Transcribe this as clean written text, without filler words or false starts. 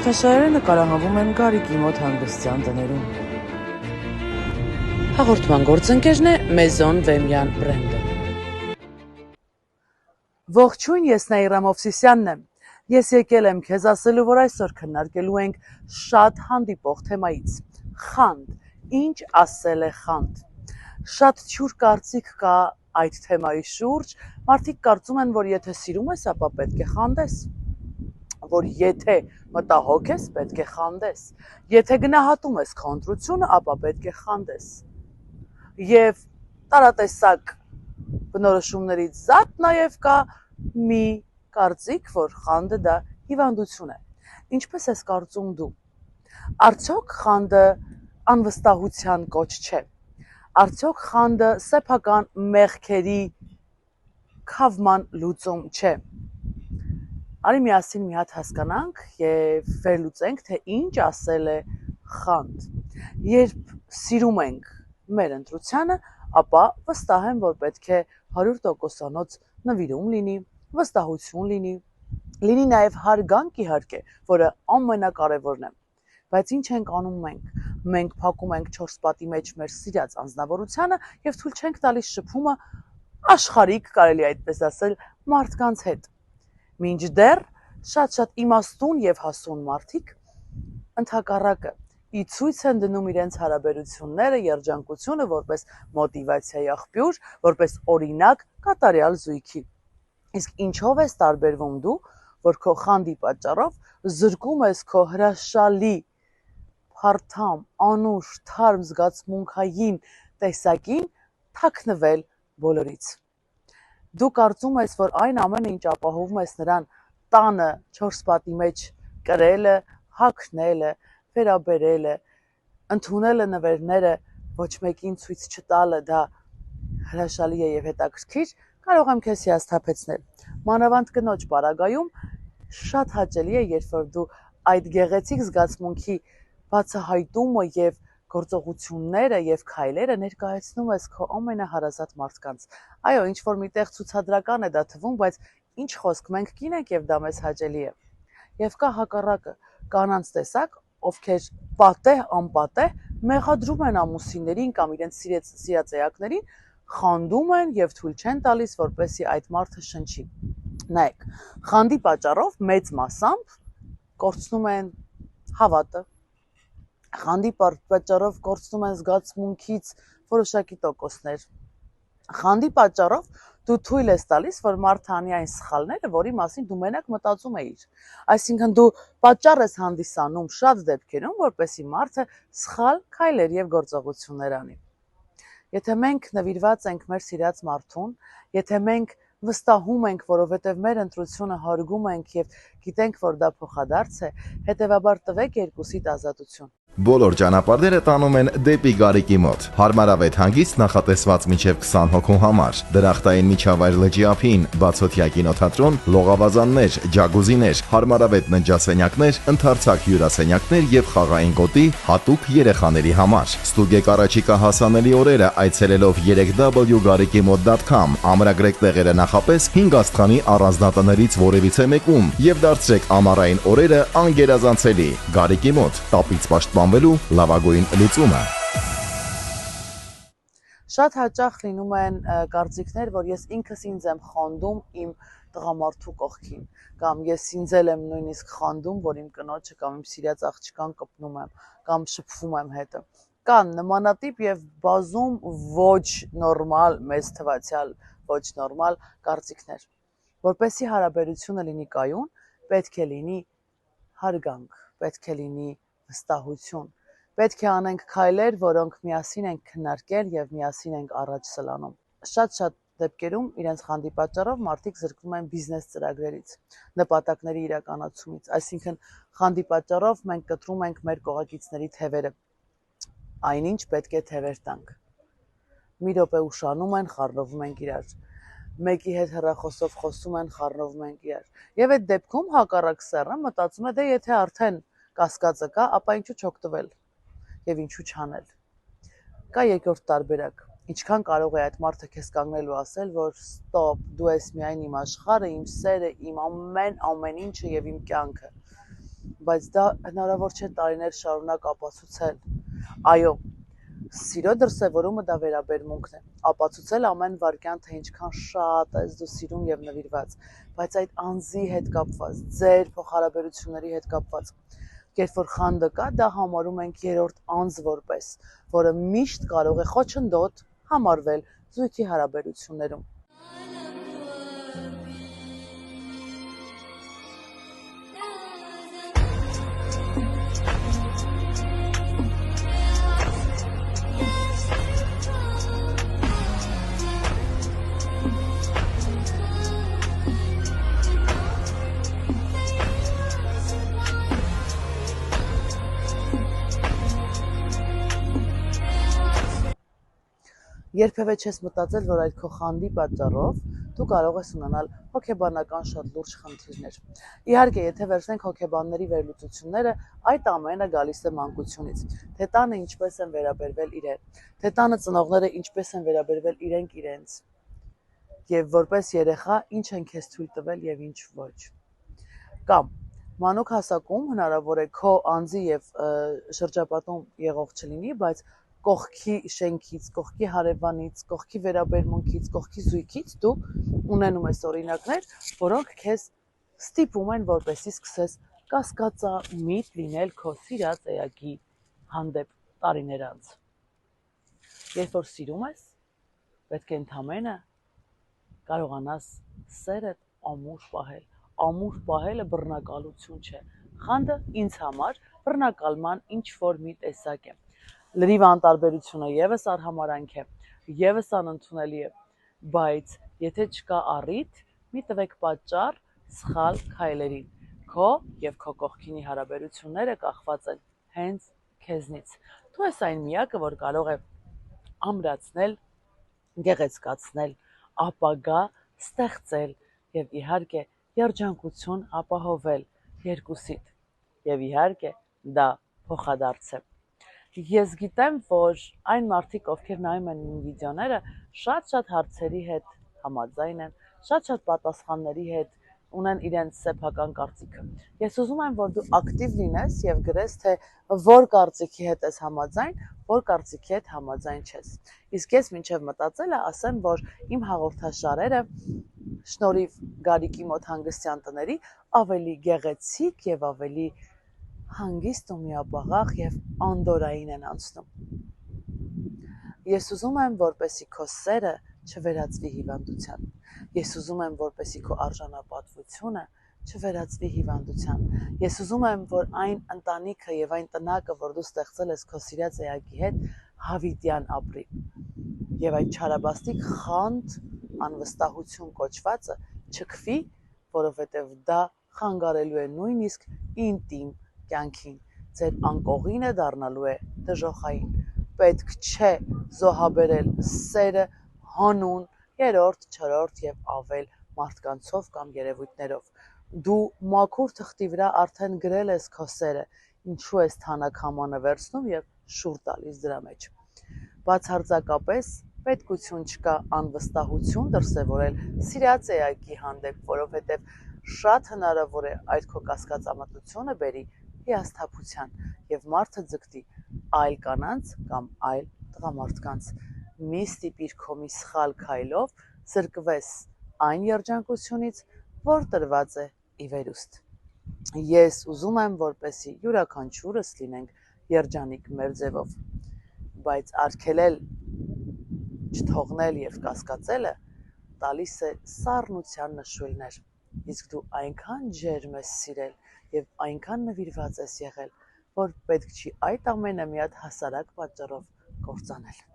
Շղթաշարերը նկարահանվում են Գարիկի մոտ հանգստյան տներում։ Հաղորդման գործընկերն է Մեզոն Վեմյան բրենդը։ Ողջույն, ես Նաիրա Մովսիսյանն եմ։ Ես եկել եմ քեզ ասելու, որ այսօր քննարկելու ենք շատ հանդիպող թեմայից՝ խանդ, ինչ ասել է խանդ։ Շատ թյուր կարծիք կա այդ թեմայի շուրջ, մարդիկ կարծում են, որ եթե սիրում ես, ապա պետք է խանդես, որ եթե մտահոգ ես, պետք է խանդես, եթե գնահատում ես քո ընտրությունը, ապա պետք է խանդես։ Եվ տարատեսակ բնորոշումներից զատ նաև կա մի կարծիք, որ խանդը դա հիվանդություն է։ Ինչպես ես կարծում դու։ Արդյոք խանդը անվստահության կոչ չէ։ Արդյոք խանդը սեփական մեղքերի քավման լուծում չէ։ Արի միասին մի հատ հասկանանք եւ վերլուծենք, թե ինչ ասել է խանդ։ Երբ սիրում ենք մեր ընտրությանը, ապա վստահ եմ, որ պետք է 100%-անոց նվիրում լինի, վստահություն լինի նաև հարգանք իհարկե, որը ամենակարևորն է։ Բայց ինչ ենք անում մենք։ Մենք փակում ենք 4 պատի մեջ մեր սիրած անձնավորությունը եւ թույլ չենք տալիս շփումը աշխարհիկ, կարելի է այդպես ասել, մարդկանց հետ։ Մինչդեռ շատ իմաստուն եւ հասուն մարդիկ ընդհակառակը ի ցույց են դնում իրենց հարաբերությունները, երջանկությունը որպես մոտիվացիայի աղբյուր, որպես օրինակ կատարյալ զույգի։ Իսկ ինչով ես տարբերվում դու, որ քո խանդի պատճառով զրկում ես քո հրաշալի, փարթամ, անուշ, թարմ զգացմունքային տեսակին թաքնվել բոլորից։ Դու կարծում ես, որ այն ամենը, ինչ ապահովում ես նրան տանը 4 պատի մեջ կրելը, հագնելը, վերաբերելը, ընդունելը նվերները, ոչ մեկին ցույց չտալը, դա հրաշալի է եւ հետաքրքիր, կարող եմ քեզ հիասթափեցնել։ Մանավանդ կնոջ պարագայում շատ հաճելի է, երբ որ դու այդ գեղեցիկ զգացմունքի բացահայտումը եւ գործողությունները եւ քայլերը ներկայացնում ես քո ամենահարազատ մարդկանց։ Այո, ինչ որ միտեղ ցուցադրական է դա թվում, բայց ինչ խոսք, մենք կին ենք եւ դա մեզ հաճելի է։ Եվ կա հակառակը, կանանց տեսակ, ովքեր պատեհ, անպատեհ մեղադրում են ամուսիններին կամ իրենց սիրած էակներին, խանդում են եւ թույլ չեն տալիս, որպեսզի այդ մարդը շնչի։ Նայեք, խանդի պատճառով մեծ մասամբ կորցնում են հավատը, խանդի պատճառով կորցնում են զգացմունքից որոշակի տոկոսներ, խանդի պատճառով դու թույլ ես տալիս, որ մարդը անի այն սխալները, որի մասին դու մենակ մտածում էիր։ Այսինքն դու պատճառ ես հանդիսանում շատ դեպքերում, որպեսզի մարդը սխալ քայլեր եւ գործողություններ անի։ Եթե մենք նվիրված ենք մեր սիրած մարդուն, եթե մենք վստահում ենք, որովհետև մեր ընտրությունը հարգում ենք եւ գիտենք, որ դա փոխադարձ է, հետեւաբար տվեք երկուսիդ ազատություն։ Բոլոր ճանապարհները տանում են դեպի Գարիկի մոտ։ Հարմարավետ հանգիստ նախատեսված մինչև 20 հոգու համար։ Դրախտային միջավայր լճի ափին, բացօթյա կինոթատրոն, լողավազաններ, ջագուզիներ, հարմարավետ ննջասենյակներ, ընդարձակ հյուրասենյակներ եւ խաղային գոտի հատուկ երեխաների համար։ Ստուգեք առաջիկա հասանելի օրերը այցելելով 3w.garikimot.com, ամրագրեք տեղերը նախապես 5 աստղանի առանձնատներից որևիցե մեկում եւ դարձրեք ամառային օրերը անգերազանցելի։ Գարիկի մոտ, տապից պաշտպանվելու լավագույն լուծումը։ Շատ հաճախ լինում են կարծիքներ, որ ես ինքս ինձ եմ խանդում իմ տղամարդու կողքին, կամ ես ինձ եմ նույնիսկ խանդում, որ իմ կնոջը կամ իմ սիրած աղջկան կպնում եմ, կամ շփվում եմ հետը։ Կան նմանատիպ եւ բազում ոչ նորմալ, մեծ թվացial ոչ նորմալ կարծիքներ։ Որպեսզի հարաբերությունը լինի կայուն, պետք է լինի հարգանք, պետք է լինի վստահություն, պետք է անենք քայլեր, որոնք միասին ենք քննարկել եւ միասին ենք առաջ սլանում։ Շատ դեպքերում իրենց խանդի պատճառով մարդիկ զրկվում են բիզնես ծրագրերից, նպատակների իրականացումից, այսինքն խանդի պատճառով մենք կտրում ենք մեր կողակիցների թևերը, այնինչ պետք է թևեր տանք։ Մի րոպե ուշանում են, խառնվում ենք իրար, մեկի հետ հեռախոսով խոսում են, խառնվում ենք իրար, եւ այդ դեպքում հակառակ սեռը մտածում է, դե եթե արդեն կասկածը կա, ապա ինչու չօգտվել եւ ինչու չանել։ Կա երկրորդ տարբերակ։ Ինչքան կարող է այդ մարդը քեզ կանգնել ու ասել, որ ստոպ, դու ես միայն իմ աշխարհը, իմ սերը, իմ ամեն ինչը եւ իմ կյանքը։ բայց դա հնարավոր չէ տարիներ շարունակ ապացուցել։ Այո, սիրո դրսևորումը դա վերաբերմունքն է, ապացուցել ամեն վարքյան, թե ինչքան շատ ես դու սիրում եւ նվիրված, բայց այդ անձի հետ կապված, ձեր փոխհարաբերությունների հետ կապված, երբ որ խանդը կա, դա համարում ենք երրորդ անձ որպես, որը միշտ կարող է խոչընդոտ համարվել զույգի հարաբերություններում։ Երբևէ չես մտածել, որ այդ քո խանդի պատճառով դու կարող ես ունենալ հոգեբանական շատ լուրջ խնդիրներ։ Իհարկե, եթե վերցնենք հոգեբանների վերլուծությունները, այդ ամենը գալիս է մանկությունից։ Թե տանը ինչպես են վերաբերվել իրեն, թե տանը ծնողները ինչպես են վերաբերվել իրենք իրենց, եւ որպես երեխա ինչ են քեզ թույլ տվել եւ ինչ ոչ։ Կամ մանուկ հասակում հնարավոր է քո անձի եւ շրջապատում եղող չլինի, բայց կողքի շենքից, կողքի հարևանից, կողքի վերաբերմունքից, կողքի զույգից դու ունենում ես օրինակներ, որոնք քեզ ստիպում են, որպեսզի սկսես կասկածամիտ լինել քո սիրած էակի հանդեպ տարիներ անց։ Երբ որ սիրում ես, պետք է ընդամենը կարողանաս սերդ ամուր պահել։ Ամուր պահելը բռնակալություն չէ։ Խանդը ինձ համար բռնակալման ինչ-որ մի տեսակ է։ Լրիվ անտարբերությունը եւս արհամարանք է, եւս անընդունելի է, բայց եթե չկա առիթ, մի տվեք պատճառ սխալ քայլերին։ Քո եւ քո կողքինի հարաբերությունները կախված են հենց քեզնից։ Դու ես այն միակը, որ կարող է ամրացնել, գեղեցկացնել, ապագա ստեղծել եւ իհարկե երջանկություն ապահովել երկուսիդ։ Եվ իհարկե դա փոխադարձ է։ Ես գիտեմ, որ այն մարդիկ, ովքեր նայում են իմ վիդեոները, շատ հարցերի հետ համաձայն են, շատ պատասխանների հետ ունեն իրենց սեփական կարծիքը։ Ես ուզում եմ, որ դու ակտիվ լինես եւ գրես, թե որ կարծիքի հետ ես համաձայն, որ կարծիքի հետ համաձայն չես։ Իսկ ես մինչեւ մտածելը ասեմ, որ իմ հաղորդաշարերը շնորհիվ Գարիկի մոտ հանգստյան տների ավելի գեղեցիկ եւ ավելի հանգիստ ու միապաղաղ եւ անդորային են անցնում։ Ես ուզում եմ, որպեսզի քո սերը չվերածվի հիվանդության։ Ես ուզում եմ, որպեսզի քո արժանապատվությունը չվերածվի հիվանդության։ Ես ուզում եմ, որ այն ընտանիքը եւ այն տնակը, որ դու ստեղծել ես քո սիրած էակի հետ, հավիտյան ապրի։ Եվ այդ չարաբաստիկ խանդ, անվստահություն կոչվածը չքվի, որովհետեւ դա խանգարելու է նույնիսկ ինտիմ կյանքին, ձեր անկողինը դառնալու է դժոխային։ Պետք չէ զոհաբերել սերը հանուն երրորդ, չորրորդ եւ ավել մարդկանցով կամ երևույթներով։ Դու մաքուր թղթի վրա արդեն գրել ես քո սերը, ինչու ես թանաքամանը վերցնում եւ շուռ տալիս դրա մեջ։ Բացարձակապես պետքություն չկա անվստահություն դրսևորել սիրած էակի հանդեպ, որովհետեւ շատ հնարավոր է այդ քո կասկածամտությունը բերի հիասթափության եւ մարդը ձգտի այլ կանանց կամ այլ տղամարդկանց։ Մի ստիպիր քո մի սխալ քայլով զրկվես այն երջանկությունից, որ տրված է ի վերուստ։ Ես ուզում եմ, որպեսզի յուրաքանչյուրս լինենք երջանիկ մեր ձևով, բայց արգելել, չթողնել եւ կասկածելը տալիս է սառնության նշույլներ։ Իսկ դու այնքան ջերմ ես սիրել եւ այնքան նվիրված ես եղել, որ պետք չի այդ ամենը մի հատ հասարակ պատճառով կործանել։